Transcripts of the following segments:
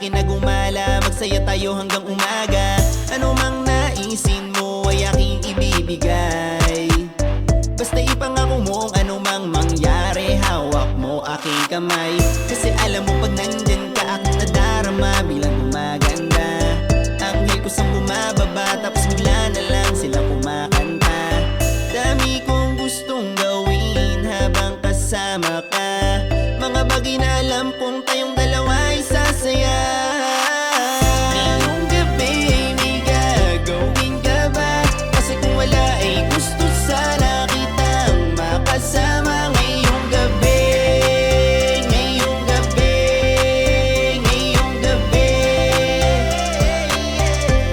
akin na gumala, magsaya tayo hanggang umaga. Ano mang naisin mo ay aking ibibigay. Basta ipangako mo ang anumang mangyari, hawak mo aking kamay. Kasi alam mo pag nandyan ka, aking nadarama bilang gumaganda. Anghel ko sang bumababa, tapos bigla na lang sila kumakanta. Dami kong gustong gawin habang kasama ka, mga bagay na alam kong tayong dalawa ay sasaya. Ngayong gabi may gagawin ka ba? Kasi kung wala ay gusto sana kitang makasama. Ngayong gabi, ngayong gabi, ngayong gabi,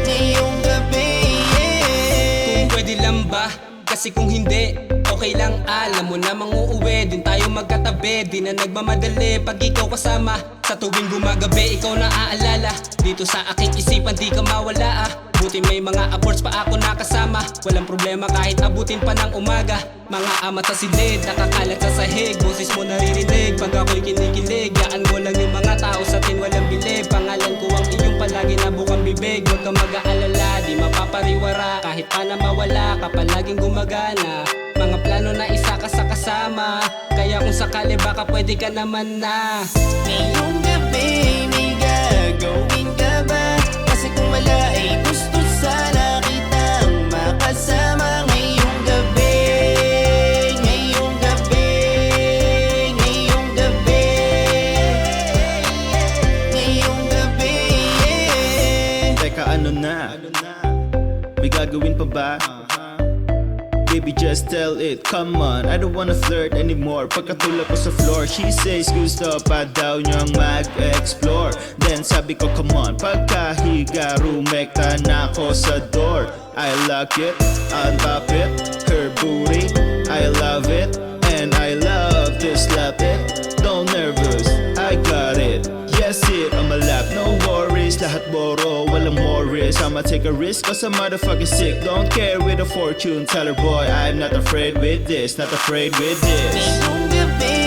ngayong gabi, yeah. Kung pwede lang ba? Kasi kung hindi, okay lang, alam mo na uuwi. Din tayo magkatabi, di na nagmamadali pag ikaw kasama. Sa tuwing gumagabi, ikaw na aalala. Dito sa aking isipan, di ka mawala ah. Buti may mga aborts pa ako nakasama. Walang problema kahit abutin pa ng umaga. Mga amat sa silid, nakakalat sa sahig. Boses mo naririnig pag ako'y kinikilig. Yaan mo lang yung mga tao sa atin walang bilib. Pangalan ko ang iyong palagi na bukang bibig. Huwag kang mag-aalala, di mapapariwara. Kahit pa na mawala ka palaging gumagana. Mga plano na isa ka sa kasama. Kaya kung sakali baka pwede ka naman na. Ngayong gabi may gagawin ka ba? Kasi kung wala ay gusto sana kitang makasama. Ngayong gabi, ngayong gabi, ngayong gabi, ngayong gabi, yeah. Teka, ano na? May gagawin pa ba? Baby, just tell it, come on. I don't wanna flirt anymore. Pagkatulak ko sa floor, she says gusto pa daw niyang mag-explore. Then sabi ko, come on. Pagkahiga, rumekta na ako sa door. I like it, on top it, her booty, I love it, and I love to slap it. Don't nervous, I got it. Yes, it on my lap, no worries. Lahat boro, walang more risk. I'ma take a risk cause I'm motherfucking sick. Don't care with a fortune teller boy, I'm not afraid with this, not afraid with this. Ngayong gabi